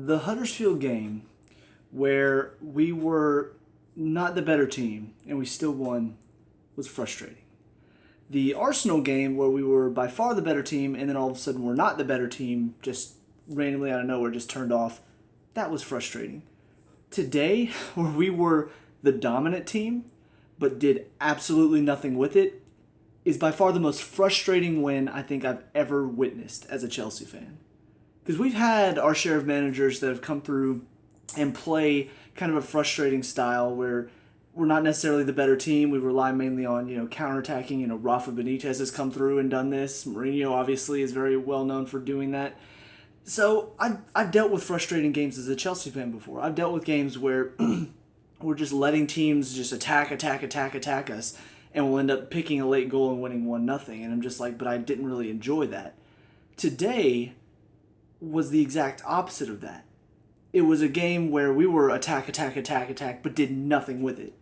The Huddersfield game, where we were not the better team and we still won, was frustrating. The Arsenal game, where we were by far the better team and then all of a sudden we're not the better team, just randomly out of nowhere, just turned off, that was frustrating. Today, where we were the dominant team but did absolutely nothing with it, is by far the most frustrating win I think I've ever witnessed as a Chelsea fan. Because we've had our share of managers that have come through and play kind of a frustrating style where we're not necessarily the better team. We rely mainly on, counterattacking. Rafa Benitez has come through and done this. Mourinho obviously is very well known for doing that. So I've dealt with frustrating games as a Chelsea fan before. I've dealt with games where we're just letting teams just attack us, and we'll end up picking a late goal and winning 1-0. And I'm just like, but I didn't really enjoy that. Today was the exact opposite of that. It was a game where we were attack, but did nothing with it.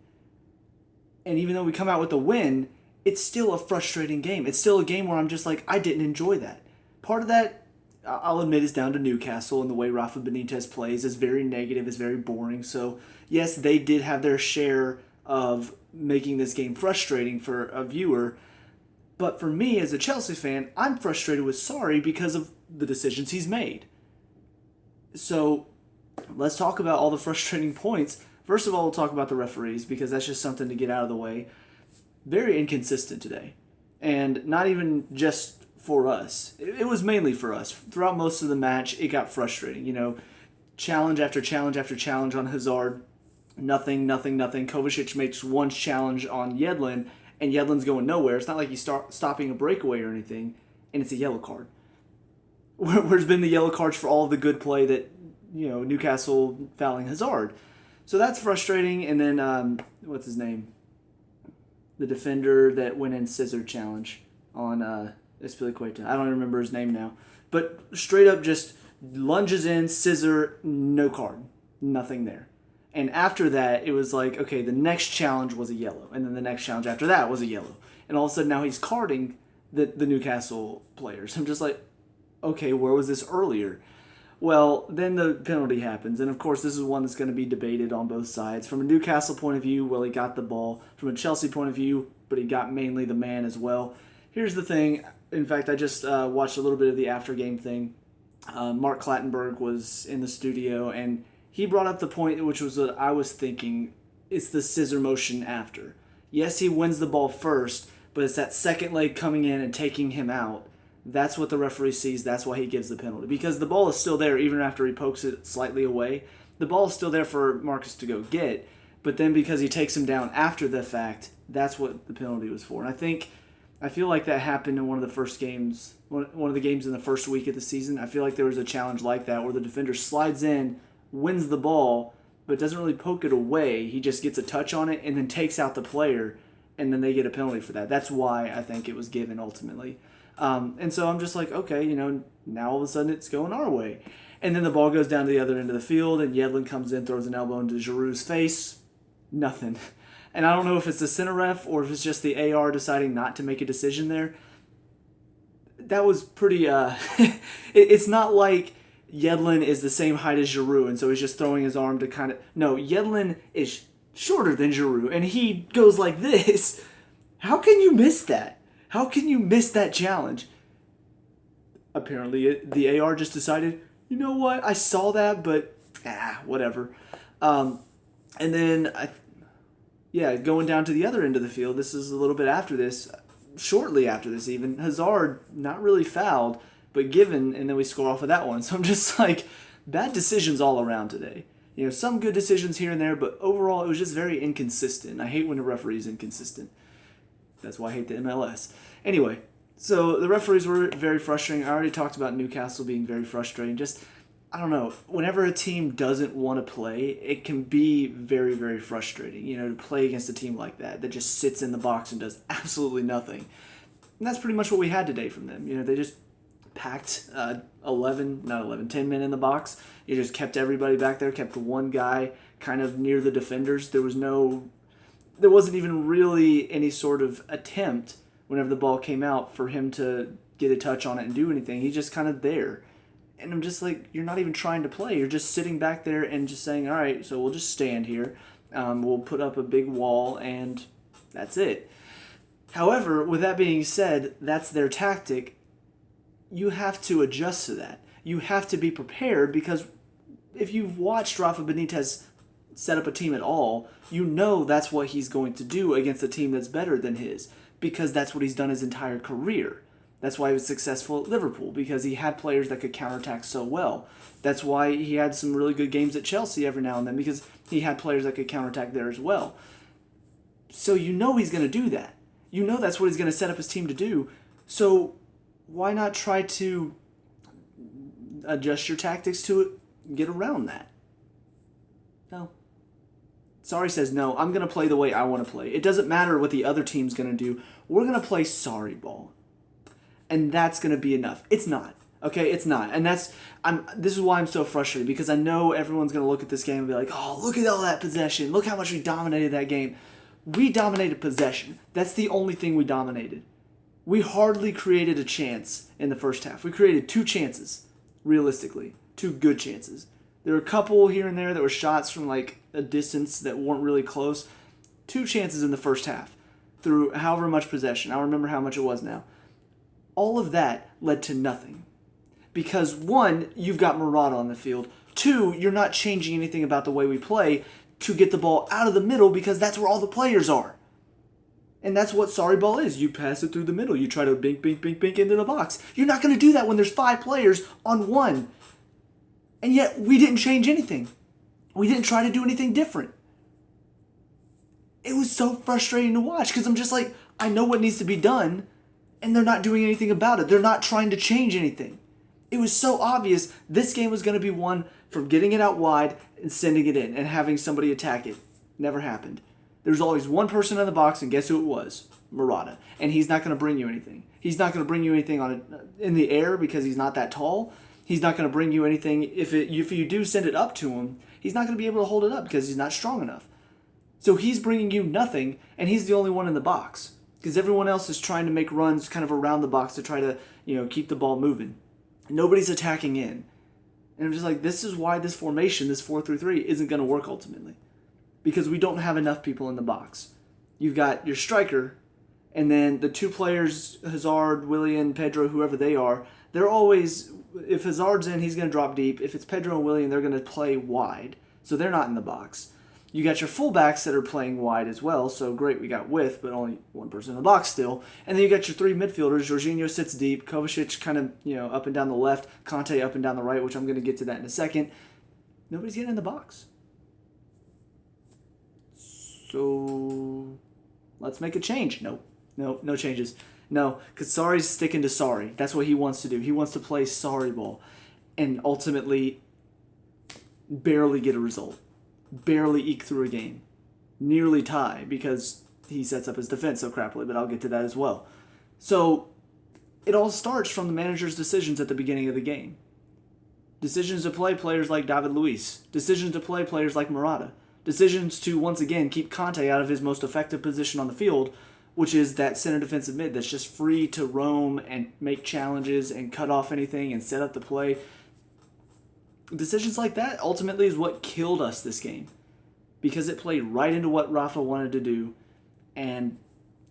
And even though we come out with a win, it's still a frustrating game. It's still a game where I'm just like, I didn't enjoy that. Part of that, I'll admit, is down to Newcastle, and the way Rafa Benitez plays is very negative, is very boring. So, yes, they did have their share of making this game frustrating for a viewer. But for me, as a Chelsea fan, I'm frustrated with Sarri because of the decisions he's made. So, let's talk about all the frustrating points. First of all, we'll talk about the referees, because that's just something to get out of the way. Very inconsistent today. And not even just for us. It was mainly for us. Throughout most of the match, it got frustrating. Challenge after challenge after challenge on Hazard. Nothing. Kovacic makes one challenge on Yedlin, and Yedlin's going nowhere. It's not like he's stopping a breakaway or anything, and it's a yellow card. Where's been the yellow cards for all of the good play that, Newcastle fouling Hazard. So that's frustrating. And then, what's his name? The defender that went in scissor challenge on Espilicueta. I don't even remember his name now. But straight up just lunges in, scissor, no card. Nothing there. And after that, it was like, okay, the next challenge was a yellow. And then the next challenge after that was a yellow. And all of a sudden now he's carding the Newcastle players. I'm just like, okay, where was this earlier? Well, then the penalty happens, and of course this is one that's going to be debated on both sides. From a Newcastle point of view, well, he got the ball. From a Chelsea point of view, but he got mainly the man as well. Here's the thing. In fact, I just watched a little bit of the after-game thing. Mark Clattenburg was in the studio, and he brought up the point, which was what I was thinking. It's the scissor motion after. Yes, he wins the ball first, but it's that second leg coming in and taking him out. That's what the referee sees. That's why he gives the penalty. Because the ball is still there even after he pokes it slightly away. The ball is still there for Marcus to go get. But then because he takes him down after the fact, that's what the penalty was for. And I feel like that happened in one of the first games, one of the games in the first week of the season. I feel like there was a challenge like that where the defender slides in, wins the ball, but doesn't really poke it away. He just gets a touch on it and then takes out the player, and then they get a penalty for that. That's why I think it was given ultimately. And so I'm just like, okay, now all of a sudden it's going our way. And then the ball goes down to the other end of the field, and Yedlin comes in, throws an elbow into Giroud's face. Nothing. And I don't know if it's the center ref or if it's just the AR deciding not to make a decision there. That was pretty, it's not like Yedlin is the same height as Giroud, and so he's just throwing his arm to kind of... No, Yedlin is shorter than Giroud, and he goes like this. How can you miss that? How can you miss that challenge? Apparently, the AR just decided, you know what, I saw that, but whatever. And then, going down to the other end of the field, this is a little bit after this, shortly after this even, Hazard, not really fouled, but given, and then we score off of that one. So I'm just like, bad decisions all around today. Some good decisions here and there, but overall, it was just very inconsistent. I hate when a referee is inconsistent. That's why I hate the MLS. Anyway, so the referees were very frustrating. I already talked about Newcastle being very frustrating. Just, I don't know, whenever a team doesn't want to play, it can be very, very frustrating, to play against a team like that just sits in the box and does absolutely nothing. And that's pretty much what we had today from them. They just packed 10 men in the box. You just kept everybody back there, kept the one guy kind of near the defenders. There wasn't even really any sort of attempt whenever the ball came out for him to get a touch on it and do anything. He's just kind of there. And I'm just like, you're not even trying to play. You're just sitting back there and just saying, all right, so we'll just stand here. We'll put up a big wall, and that's it. However, with that being said, that's their tactic. You have to adjust to that. You have to be prepared, because if you've watched Rafa Benitez set up a team at all, you know that's what he's going to do against a team that's better than his, because that's what he's done his entire career. That's why he was successful at Liverpool, because he had players that could counterattack so well. That's why he had some really good games at Chelsea every now and then, because he had players that could counterattack there as well. So you know he's going to do that. You know that's what he's going to set up his team to do. So why not try to adjust your tactics to it, get around that? No. Sorry says, no, I'm going to play the way I want to play. It doesn't matter what the other team's going to do. We're going to play sorry ball. And that's going to be enough. It's not. Okay, it's not. And this is why I'm so frustrated, because I know everyone's going to look at this game and be like, oh, look at all that possession. Look how much we dominated that game. We dominated possession. That's the only thing we dominated. We hardly created a chance in the first half. We created 2 chances, realistically. 2 good chances. There were a couple here and there that were shots from like a distance that weren't really close. 2 chances in the first half through however much possession. I don't remember how much it was now. All of that led to nothing. Because 1, you've got Morata on the field. 2, you're not changing anything about the way we play to get the ball out of the middle, because that's where all the players are. And that's what sorry ball is. You pass it through the middle. You try to bink, bink, bink, bink into the box. You're not going to do that when there's 5 players on 1. And yet we didn't change anything. We didn't try to do anything different. It was so frustrating to watch, because I'm just like, I know what needs to be done, and they're not doing anything about it. They're not trying to change anything. It was so obvious this game was going to be won from getting it out wide and sending it in and having somebody attack it. Never happened. There's always one person in the box, and guess who it was? Morata. And he's not going to bring you anything. He's not going to bring you anything in the air, because he's not that tall. He's not going to bring you anything. If you do send it up to him, he's not going to be able to hold it up because he's not strong enough. So he's bringing you nothing, and he's the only one in the box, because everyone else is trying to make runs kind of around the box to try to, keep the ball moving. Nobody's attacking in. And I'm just like, this is why this formation, this 4-3-3, isn't going to work ultimately. Because we don't have enough people in the box. You've got your striker, and then the 2 players, Hazard, Willian, Pedro, whoever they are, they're always, if Hazard's in, he's going to drop deep. If it's Pedro and Willian, they're going to play wide. So they're not in the box. You got your fullbacks that are playing wide as well, so great, we got width, but only one person in the box still. And then you got your 3 midfielders. Jorginho sits deep, Kovacic kind of, up and down the left, Conte up and down the right, which I'm going to get to that in a second. Nobody's getting in the box. So let's make a change. No changes. No, because Sarri's sticking to Sarri. That's what he wants to do. He wants to play Sarri ball and ultimately barely get a result. Barely eke through a game. Nearly tie, because he sets up his defense so crappily, but I'll get to that as well. So it all starts from the manager's decisions at the beginning of the game. Decisions to play players like David Luiz. Decisions to play players like Morata. Decisions to, once again, keep Conte out of his most effective position on the field, which is that center defensive mid that's just free to roam and make challenges and cut off anything and set up the play. Decisions like that ultimately is what killed us this game, because it played right into what Rafa wanted to do, and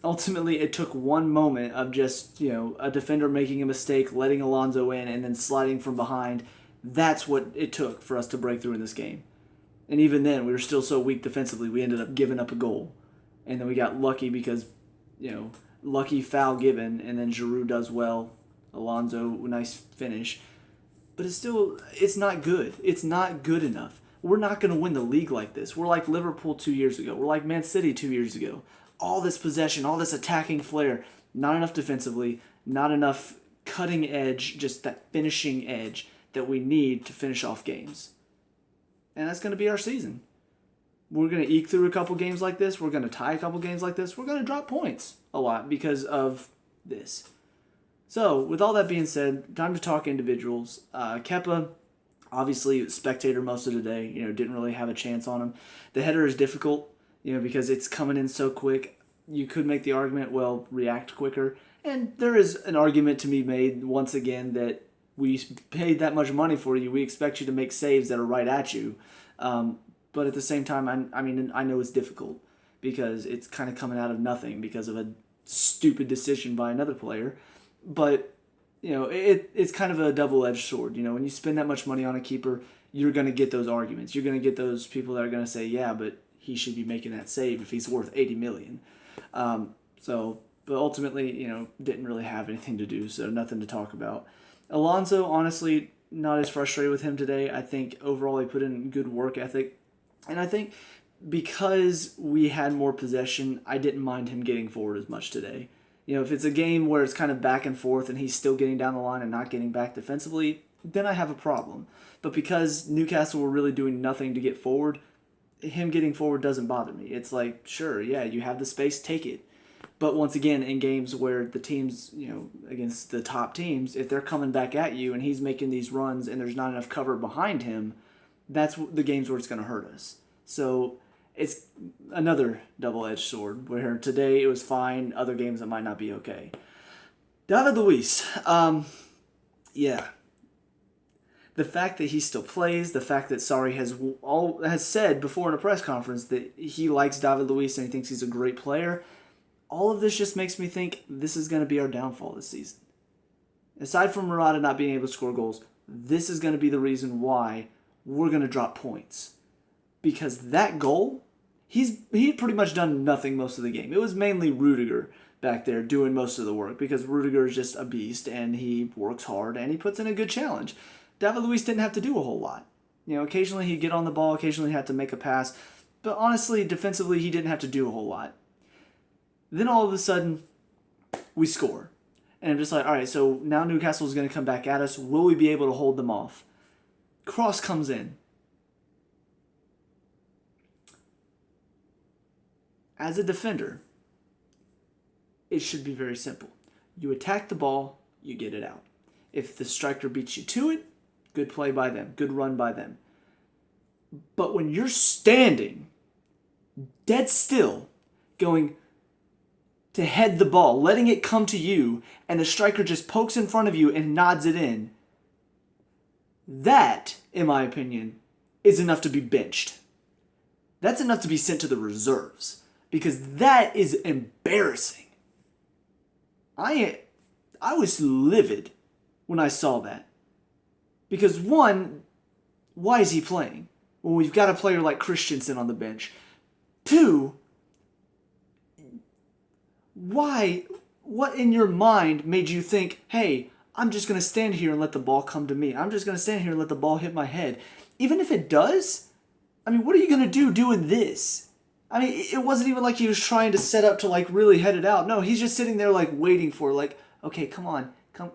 ultimately it took one moment of just, a defender making a mistake, letting Alonso in, and then sliding from behind. That's what it took for us to break through in this game. And even then, we were still so weak defensively, we ended up giving up a goal. And then we got lucky because, lucky foul given, and then Giroud does well. Alonso, nice finish. But it's not good. It's not good enough. We're not going to win the league like this. We're like Liverpool 2 years ago. We're like Man City 2 years ago. All this possession, all this attacking flair, not enough defensively, not enough cutting edge, just that finishing edge that we need to finish off games. And that's going to be our season. We're going to eke through a couple games like this. We're going to tie a couple games like this. We're going to drop points a lot because of this. So, with all that being said, time to talk individuals. Kepa, obviously, spectator most of the day, didn't really have a chance on him. The header is difficult, because it's coming in so quick. You could make the argument, react quicker. And there is an argument to be made, once again, that we paid that much money for you. We expect you to make saves that are right at you. But at the same time, I know it's difficult because it's kind of coming out of nothing because of a stupid decision by another player. But, it's kind of a double-edged sword. When you spend that much money on a keeper, you're going to get those arguments. You're going to get those people that are going to say, yeah, but he should be making that save if he's worth $80 million. But ultimately, didn't really have anything to do, so nothing to talk about. Alonso, honestly, not as frustrated with him today. I think overall he put in good work ethic. And I think because we had more possession, I didn't mind him getting forward as much today. If it's a game where it's kind of back and forth and he's still getting down the line and not getting back defensively, then I have a problem. But because Newcastle were really doing nothing to get forward, him getting forward doesn't bother me. It's like, sure, yeah, you have the space, take it. But once again, in games where the teams, against the top teams, if they're coming back at you and he's making these runs and there's not enough cover behind him, that's the games where it's going to hurt us. So it's another double-edged sword where today it was fine, other games it might not be okay. David Luiz, yeah. The fact that he still plays, the fact that Sarri has said before in a press conference that he likes David Luiz and he thinks he's a great player, all of this just makes me think this is going to be our downfall this season. Aside from Morata not being able to score goals, this is going to be the reason why we're going to drop points. Because that goal, he pretty much done nothing most of the game. It was mainly Rudiger back there doing most of the work because Rudiger is just a beast and he works hard and he puts in a good challenge. David Luiz didn't have to do a whole lot. Occasionally he'd get on the ball, occasionally he had to make a pass, but honestly, defensively, he didn't have to do a whole lot. Then all of a sudden, we score. And I'm just like, all right, so now Newcastle is going to come back at us. Will we be able to hold them off? Cross comes in. As a defender, it should be very simple. You attack the ball, you get it out. If the striker beats you to it, good play by them, good run by them. But when you're standing dead still, going to head the ball, letting it come to you, and the striker just pokes in front of you and nods it in, that, in my opinion, is enough to be benched. That's enough to be sent to the reserves. Because that is embarrassing. I was livid when I saw that. Because one, why is he playing when we've got a player like Christensen on the bench? Two, why, what in your mind made you think, hey, I'm just going to stand here and let the ball come to me. I'm just going to stand here and let the ball hit my head. Even if it does, what are you going to do doing this? It wasn't even like he was trying to set up to really head it out. No, he's just sitting there waiting for okay, come on. I'm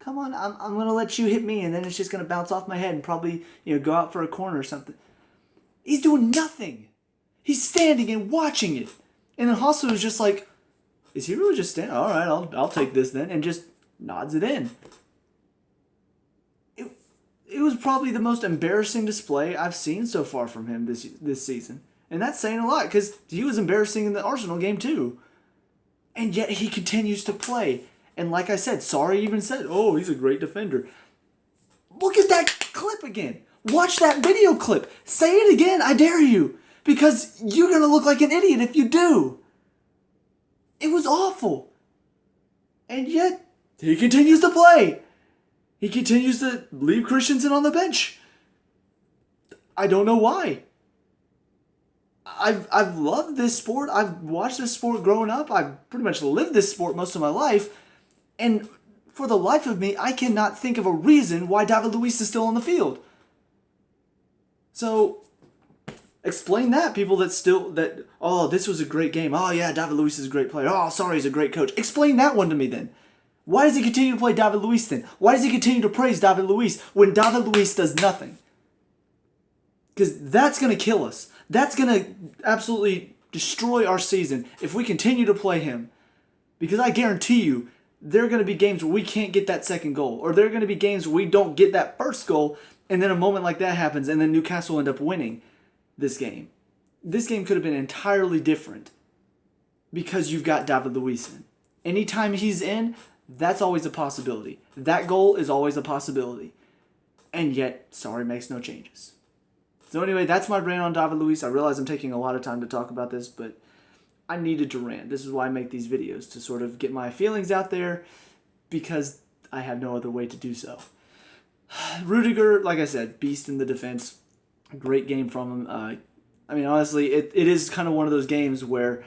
gonna let you hit me, and then it's just gonna bounce off my head and probably go out for a corner or something. He's doing nothing. He's standing and watching it, and then Hasso is just like, is he really just standing? All right, I'll take this then, and just nods it in. It was probably the most embarrassing display I've seen so far from him this season. And that's saying a lot because he was embarrassing in the Arsenal game too. And yet he continues to play. And like I said, Sarri even said, oh, he's a great defender. Look at that clip again. Watch that video clip. Say it again, I dare you. Because you're going to look like an idiot if you do. It was awful. And yet he continues to play. He continues to leave Christensen on the bench. I don't know why. I've loved this sport. I've watched this sport growing up. I've pretty much lived this sport most of my life. And for the life of me, I cannot think of a reason why David Luiz is still on the field. So, explain that, people oh, this was a great game. Oh, yeah, David Luiz is a great player. Oh, sorry, he's a great coach. Explain that one to me then. Why does he continue to play David Luiz then? Why does he continue to praise David Luiz when David Luiz does nothing? Because that's going to kill us. That's going to absolutely destroy our season if we continue to play him. Because I guarantee you, there are going to be games where we can't get that second goal. Or there are going to be games where we don't get that first goal, and then a moment like that happens, and then Newcastle end up winning this game. This game could have been entirely different because you've got David Luiz in. Anytime he's in, That's always a possibility. That goal is always a possibility. And yet, Sarri makes no changes. So anyway, that's my rant on David Luiz. I realize I'm taking a lot of time to talk about this, but I needed to rant. This is why I make these videos, to sort of get my feelings out there, because I have no other way to do so. Rudiger, like I said, beast in the defense. Great game from him. I mean, honestly, it is kind of one of those games where,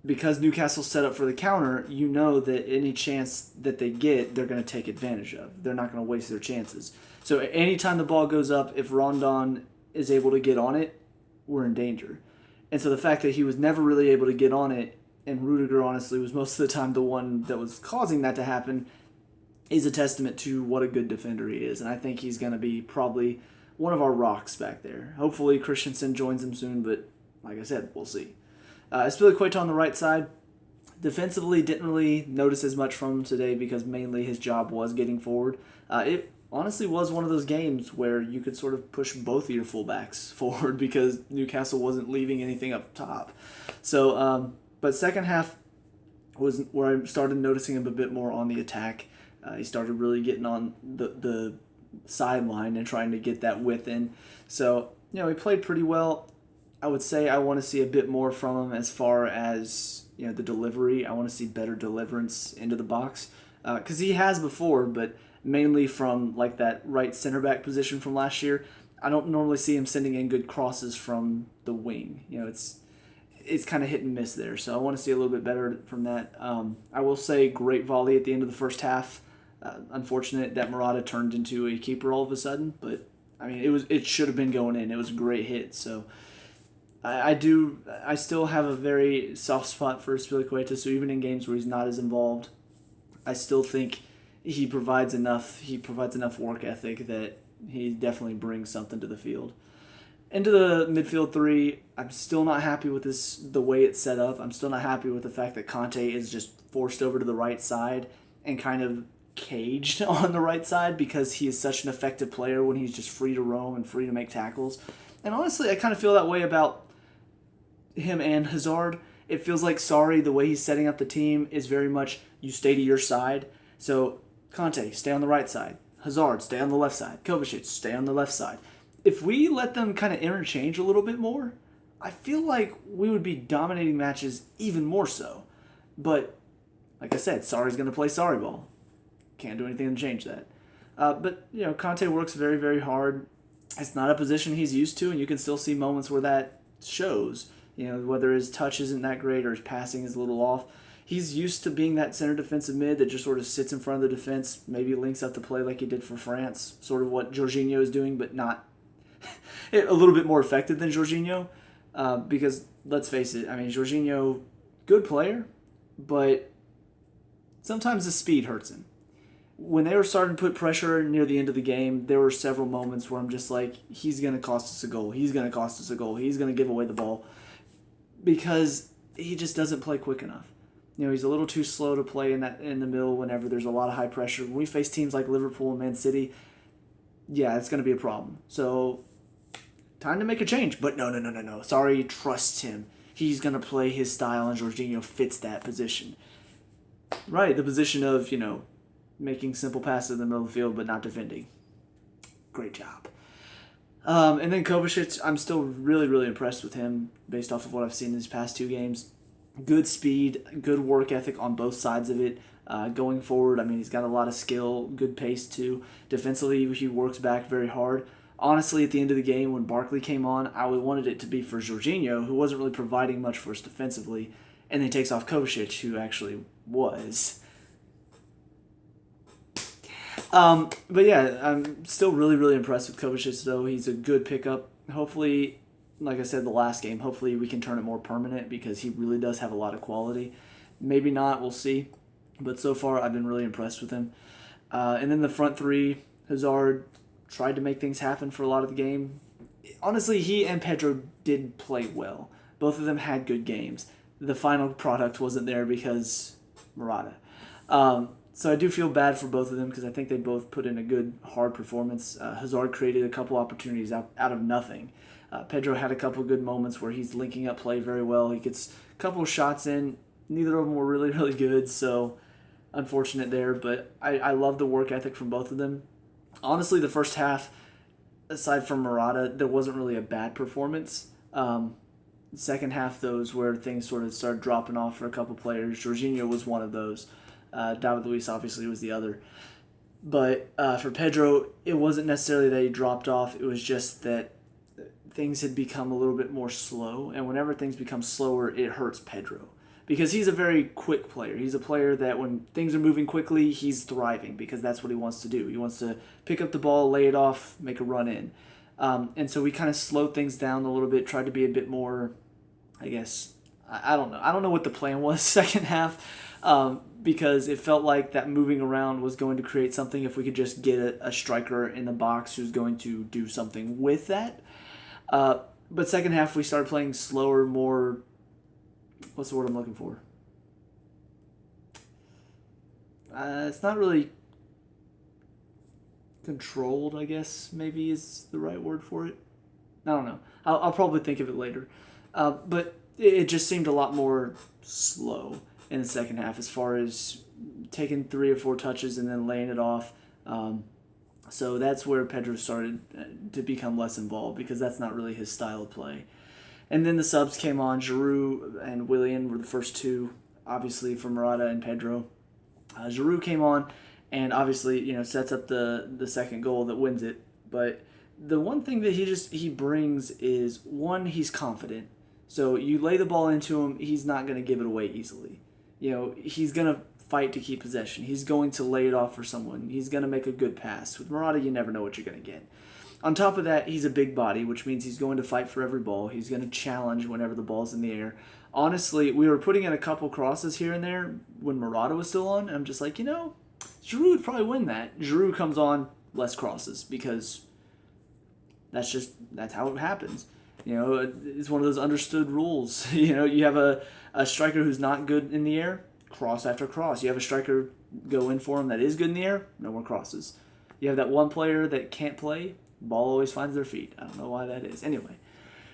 because Newcastle's set up for the counter, you know that any chance that they get, they're going to take advantage of. They're not going to waste their chances. So anytime the ball goes up, if Rondon is able to get on it, we're in danger. And so the fact that he was never really able to get on it, and Rudiger honestly was most of the time the one that was causing that to happen, is a testament to what a good defender he is. And I think he's going to be probably one of our rocks back there. Hopefully Christensen joins him soon, but like I said, we'll see. Azpilicueta on the right side. Defensively, didn't really notice as much from him today because mainly his job was getting forward. It honestly was one of those games where you could sort of push both of your fullbacks forward because Newcastle wasn't leaving anything up top. So, but second half was where I started noticing him a bit more on the attack. He started really getting on the sideline and trying to get that width in. So, he played pretty well. I would say I want to see a bit more from him as far as the delivery. I want to see better deliverance into the box because he has before, but mainly from like that right center back position from last year. I don't normally see him sending in good crosses from the wing. It's kind of hit and miss there. So I want to see a little bit better from that. I will say great volley at the end of the first half. Unfortunate that Morata turned into a keeper all of a sudden, but I mean it should have been going in. It was a great hit. So I still have a very soft spot for Azpilicueta. So even in games where he's not as involved, I still think he provides enough work ethic that he definitely brings something to the field. Into the midfield three, I'm still not happy with the way it's set up. I'm still not happy with the fact that Conte is just forced over to the right side and kind of caged on the right side because he is such an effective player when he's just free to roam and free to make tackles. And honestly, I kind of feel that way about him and Hazard. It feels like Sarri, the way he's setting up the team, is very much you stay to your side. So Conte, stay on the right side. Hazard, stay on the left side. Kovacic, stay on the left side. If we let them kind of interchange a little bit more, I feel like we would be dominating matches even more so. But, like I said, Sarri's going to play Sarri ball. Can't do anything to change that. But Conte works very, very hard. It's not a position he's used to, and you can still see moments where that shows. Whether his touch isn't that great or his passing is a little off. He's used to being that center defensive mid that just sort of sits in front of the defense, maybe links up the play like he did for France, sort of what Jorginho is doing, but not a little bit more effective than Jorginho. Because, let's face it, Jorginho, good player, but sometimes the speed hurts him. When they were starting to put pressure near the end of the game, there were several moments where I'm just like, he's going to cost us a goal. He's going to cost us a goal. He's going to give away the ball. Because he just doesn't play quick enough. He's a little too slow to play in the middle whenever there's a lot of high pressure. When we face teams like Liverpool and Man City, yeah, it's going to be a problem. So, time to make a change. But no. Sarri trusts him. He's going to play his style, and Jorginho fits that position. Right, the position of, making simple passes in the middle of the field but not defending. Great job. And then Kovacic, I'm still really, really impressed with him based off of what I've seen in his past two games. Good speed, good work ethic on both sides of it. Going forward, he's got a lot of skill, good pace too. Defensively, he works back very hard. Honestly, at the end of the game, when Barkley came on, I wanted it to be for Jorginho, who wasn't really providing much for us defensively, and then takes off Kovacic, who actually was. But yeah, I'm still really, really impressed with Kovacic, though. He's a good pickup. Hopefully, like I said the last game, hopefully we can turn it more permanent because he really does have a lot of quality. Maybe not, we'll see. But so far, I've been really impressed with him. And then the front three, Hazard tried to make things happen for a lot of the game. Honestly, he and Pedro did play well. Both of them had good games. The final product wasn't there because Morata. So I do feel bad for both of them because I think they both put in a good, hard performance. Hazard created a couple opportunities out of nothing. Pedro had a couple good moments where he's linking up play very well. He gets a couple of shots in. Neither of them were really, really good. So unfortunate there, but I love the work ethic from both of them. Honestly, the first half, aside from Morata, there wasn't really a bad performance. Second half, those where things sort of started dropping off for a couple players. Jorginho was one of those. David Luiz obviously was the other. But for Pedro, it wasn't necessarily that he dropped off. It was just that things had become a little bit more slow. And whenever things become slower, it hurts Pedro. Because he's a very quick player. He's a player that when things are moving quickly, he's thriving because that's what he wants to do. He wants to pick up the ball, lay it off, make a run in. And so we kind of slowed things down a little bit, tried to be a bit more, I guess, I don't know. I don't know what the plan was second half because it felt like that moving around was going to create something if we could just get a striker in the box who's going to do something with that. But second half, we started playing slower, more, what's the word I'm looking for? It's not really controlled, I guess, maybe is the right word for it. I don't know. I'll probably think of it later. But it just seemed a lot more slow in the second half as far as taking 3 or 4 touches and then laying it off. So that's where Pedro started to become less involved because that's not really his style of play. And then the subs came on. Giroud and Willian were the first two, obviously, for Morata and Pedro. Giroud came on and obviously, sets up the second goal that wins it. But the one thing that he brings is, one, he's confident. So you lay the ball into him, he's not going to give it away easily. He's going to fight to keep possession. He's going to lay it off for someone. He's going to make a good pass. With Morata, you never know what you're going to get. On top of that, he's a big body, which means he's going to fight for every ball. He's going to challenge whenever the ball's in the air. Honestly, we were putting in a couple crosses here and there when Morata was still on. I'm just like, Giroud would probably win that. Giroud comes on, less crosses because that's how it happens. It's one of those understood rules. You have a striker who's not good in the air, cross after cross. You have a striker go in for him that is good in the air, no more crosses. You have that one player that can't play, ball always finds their feet. I don't know why that is. Anyway,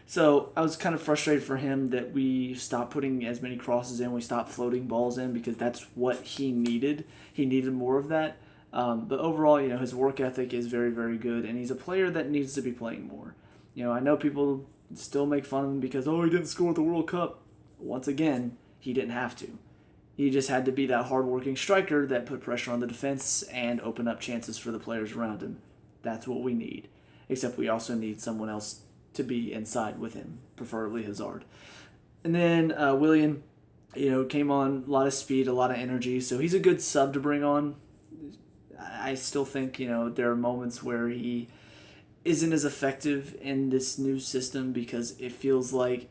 so I was kind of frustrated for him that we stopped putting as many crosses in. We stopped floating balls in because that's what he needed. He needed more of that. But overall, his work ethic is very, very good, and he's a player that needs to be playing more. I know people still make fun of him because, he didn't score at the World Cup. Once again, he didn't have to. He just had to be that hard-working striker that put pressure on the defense and open up chances for the players around him. That's what we need. Except we also need someone else to be inside with him, preferably Hazard. And then Willian, came on, a lot of speed, a lot of energy, so he's a good sub to bring on. I still think, there are moments where he isn't as effective in this new system because it feels like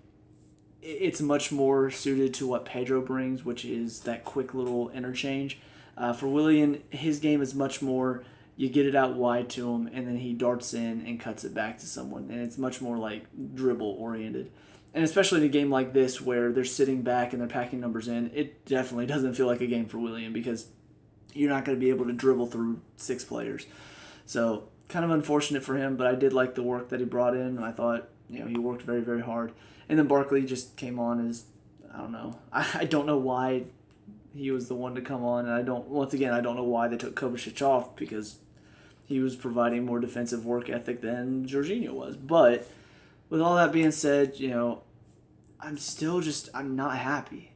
it's much more suited to what Pedro brings, which is that quick little interchange. For Willian, his game is much more, you get it out wide to him, and then he darts in and cuts it back to someone. And it's much more like dribble-oriented. And especially in a game like this where they're sitting back and they're packing numbers in, it definitely doesn't feel like a game for Willian because you're not going to be able to dribble through 6 players. So kind of unfortunate for him, but I did like the work that he brought in. I thought, he worked very, very hard. And then Barkley just came on as, I don't know. I don't know why he was the one to come on. And I don't know why they took Kovacic off because he was providing more defensive work ethic than Jorginho was. But with all that being said, I'm not happy.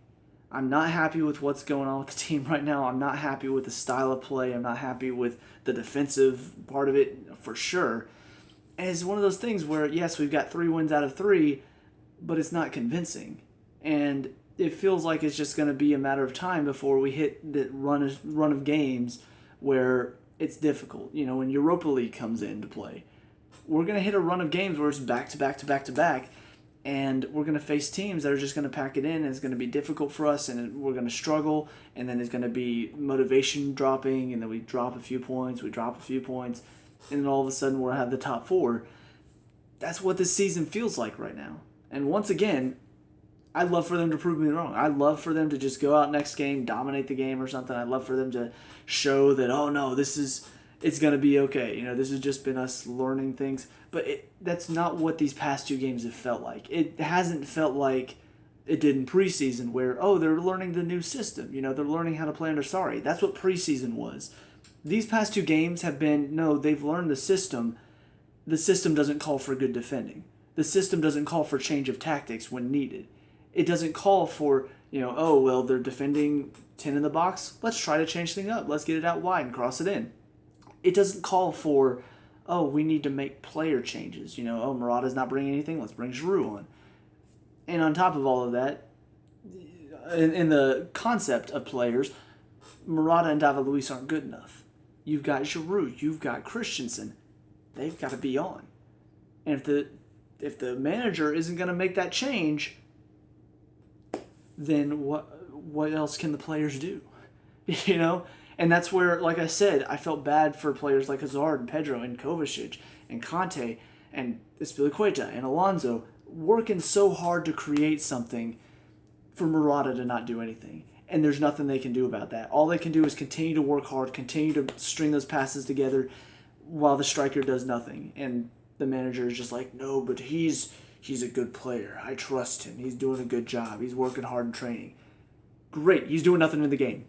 I'm not happy with what's going on with the team right now. I'm not happy with the style of play. I'm not happy with the defensive part of it for sure. And it's one of those things where, yes, we've got 3 wins out of 3, but it's not convincing. And it feels like it's just going to be a matter of time before we hit the run of games where it's difficult. When Europa League comes into play, we're going to hit a run of games where it's back to back to back to back. And we're going to face teams that are just going to pack it in, and it's going to be difficult for us, and we're going to struggle, and then there's going to be motivation dropping, and then we drop a few points, and then all of a sudden we'll have the top 4. That's what this season feels like right now. And once again, I'd love for them to prove me wrong. I'd love for them to just go out next game, dominate the game or something. I'd love for them to show that, it's going to be okay. This has just been us learning things. But that's not what these past 2 games have felt like. It hasn't felt like it did in preseason where, oh, they're learning the new system. You know, they're learning how to play under Sarri. That's what preseason was. These past 2 games have been, no, they've learned the system. The system doesn't call for good defending. The system doesn't call for change of tactics when needed. It doesn't call for, oh, well, they're defending 10 in the box. Let's try to change things up. Let's get it out wide and cross it in. It doesn't call for, oh, we need to make player changes. Oh, Morata's not bringing anything. Let's bring Giroud on. And on top of all of that, in the concept of players, Morata and David Luiz aren't good enough. You've got Giroud. You've got Christensen. They've got to be on. And if the manager isn't going to make that change, then what else can the players do? And that's where, like I said, I felt bad for players like Hazard and Pedro and Kovacic and Conte and Azpilicueta and Alonso working so hard to create something for Morata to not do anything. And there's nothing they can do about that. All they can do is continue to work hard, continue to string those passes together while the striker does nothing. And the manager is just like, no, but he's a good player. I trust him. He's doing a good job. He's working hard in training. Great. He's doing nothing in the game.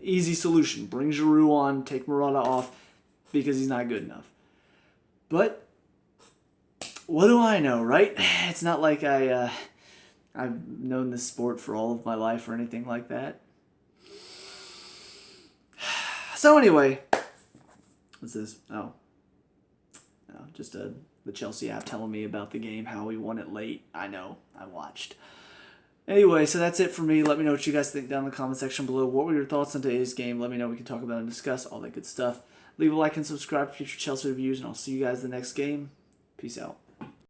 Easy solution. Bring Giroud on, take Morata off because he's not good enough. But what do I know, right? It's not like I've known this sport for all of my life or anything like that. So anyway, what's this? Oh, no, just the Chelsea app telling me about the game, how we won it late. I know, I watched. Anyway, so that's it for me. Let me know what you guys think down in the comment section below. What were your thoughts on today's game? Let me know. We can talk about and discuss all that good stuff. Leave a like and subscribe for future Chelsea reviews, and I'll see you guys in the next game. Peace out.